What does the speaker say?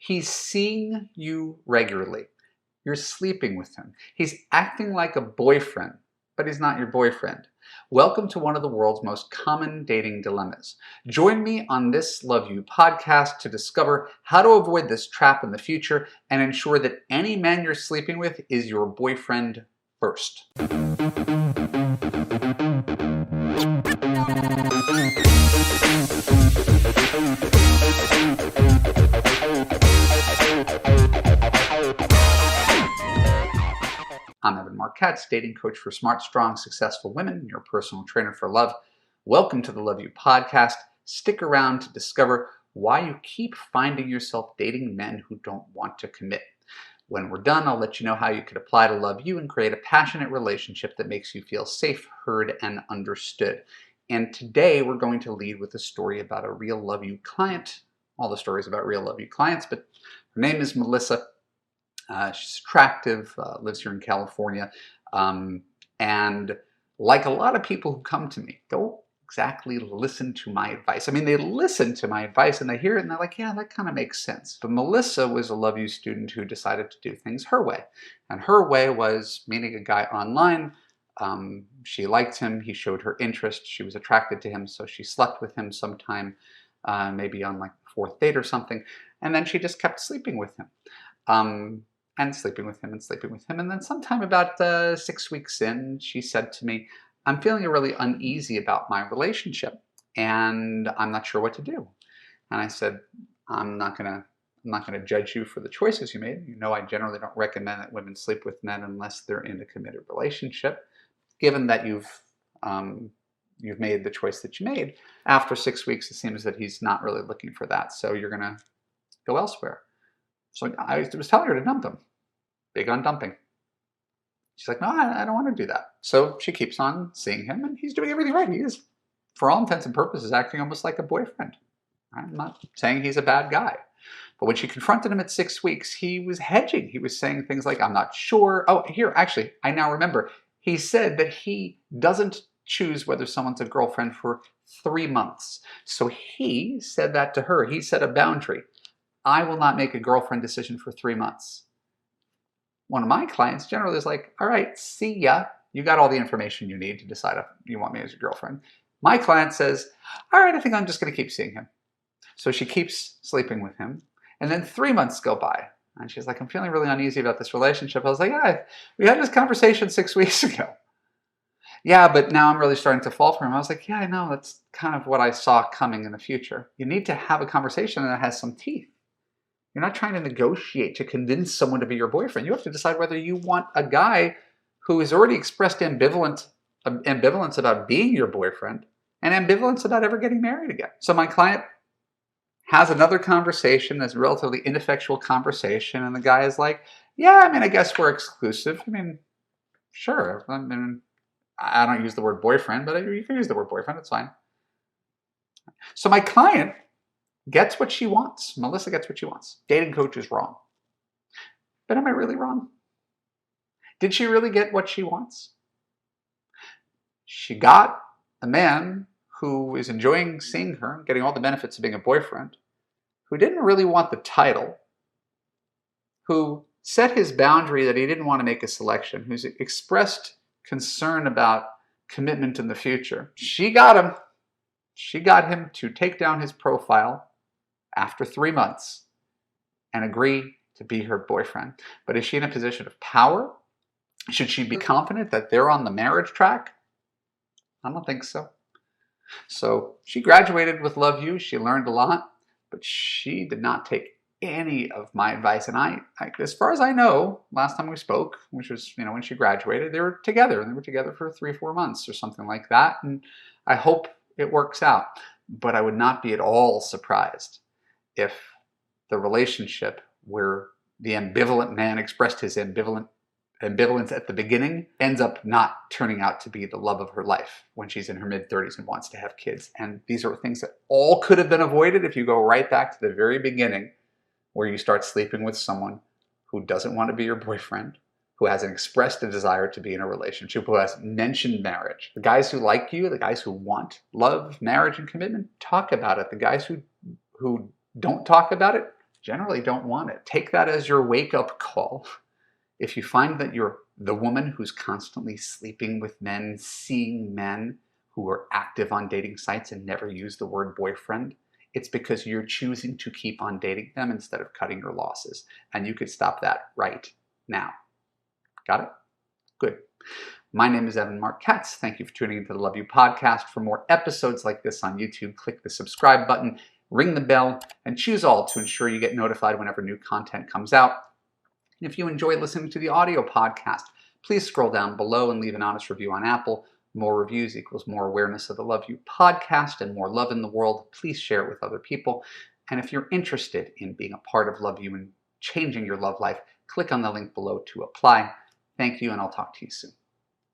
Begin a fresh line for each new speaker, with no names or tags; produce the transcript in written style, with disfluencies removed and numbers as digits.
He's seeing you regularly. You're sleeping with him. He's acting like a boyfriend, but he's not your boyfriend. Welcome to one of the world's most common dating dilemmas. Join me on this Love You podcast to discover how to avoid this trap in the future and ensure that any man you're sleeping with is your boyfriend first. I'm Evan Marquette, dating coach for smart, strong, successful women, your personal trainer for love. Welcome to the Love You podcast. Stick around to discover why you keep finding yourself dating men who don't want to commit. When we're done, I'll let you know how you could apply to love you and create a passionate relationship that makes you feel safe, heard, and understood. And today we're going to lead with a story about a real Love You client. All the stories about real Love You clients, but her name is Melissa. She's attractive, lives here in California, and like a lot of people who come to me, don't exactly listen to my advice. I mean, they listen to my advice and they hear it and they're like, yeah, that kind of makes sense. But Melissa was a Love You student who decided to do things her way. And her way was meeting a guy online. She liked him. He showed her interest. She was attracted to him. So she slept with him sometime, maybe on like the fourth date or something. And then she just kept sleeping with him. And sleeping with him and sleeping with him. And then sometime about 6 weeks in, she said to me, I'm feeling really uneasy about my relationship and I'm not sure what to do. And I said, I'm not gonna judge you for the choices you made. You know, I generally don't recommend that women sleep with men unless they're in a committed relationship. Given that you've made the choice that you made, after 6 weeks, it seems that he's not really looking for that. So you're gonna go elsewhere. So I was telling her to dump him. Big on dumping. She's like, no, I don't want to do that. So she keeps on seeing him and he's doing everything right. He is, for all intents and purposes, acting almost like a boyfriend. I'm not saying he's a bad guy. But when she confronted him at 6 weeks, he was hedging. He was saying things like, I'm not sure. Oh, here, actually, I now remember. He said that he doesn't choose whether someone's a girlfriend for 3 months. So he said that to her. He set a boundary. I will not make a girlfriend decision for 3 months. One of my clients generally is like, all right, see ya. You got all the information you need to decide if you want me as your girlfriend. My client says, all right, I think I'm just going to keep seeing him. So she keeps sleeping with him. And then 3 months go by. And she's like, I'm feeling really uneasy about this relationship. I was like, yeah, we had this conversation 6 weeks ago. Yeah, but now I'm really starting to fall for him. I was like, yeah, I know. That's kind of what I saw coming in the future. You need to have a conversation that has some teeth. You're not trying to negotiate to convince someone to be your boyfriend. You have to decide whether you want a guy who has already expressed ambivalence about being your boyfriend and ambivalence about ever getting married again. So my client has another conversation, this relatively ineffectual conversation, and the guy is like, yeah, I mean, I guess we're exclusive. I mean, sure. I mean, I don't use the word boyfriend, but you can use the word boyfriend. It's fine. So my client gets what she wants. Melissa gets what she wants. Dating coach is wrong. But am I really wrong? Did she really get what she wants? She got a man who is enjoying seeing her, getting all the benefits of being a boyfriend, who didn't really want the title, who set his boundary that he didn't want to make a selection, who's expressed concern about commitment in the future. She got him. She got him to take down his profile after 3 months and agree to be her boyfriend. But is she in a position of power? Should she be confident that they're on the marriage track? I don't think so. So she graduated with Love You. She learned a lot, but she did not take any of my advice. And I as far as I know, last time we spoke, which was, when she graduated, they were together. And they were together for 3-4 months or something like that. And I hope it works out. But I would not be at all surprised if the relationship where the ambivalent man expressed his ambivalence at the beginning ends up not turning out to be the love of her life when she's in her mid-30s and wants to have kids. And these are things that all could have been avoided if you go right back to the very beginning, where you start sleeping with someone who doesn't want to be your boyfriend, who hasn't expressed a desire to be in a relationship, who has mentioned marriage. The guys who like you, the guys who want love, marriage, and commitment, talk about it. The guys who don't talk about it, generally don't want it. Take that as your wake-up call. If you find that you're the woman who's constantly sleeping with men, seeing men who are active on dating sites and never use the word boyfriend, it's because you're choosing to keep on dating them instead of cutting your losses. And you could stop that right now. Got it? Good. My name is Evan Mark Katz. Thank you for tuning into the Love You Podcast. For more episodes like this on YouTube, click the subscribe button, ring the bell, and choose all to ensure you get notified whenever new content comes out. And if you enjoy listening to the audio podcast, please scroll down below and leave an honest review on Apple. More reviews equals more awareness of the Love You Podcast and more love in the world. Please share it with other people. And if you're interested in being a part of Love You and changing your love life, click on the link below to apply. Thank you, and I'll talk to you soon.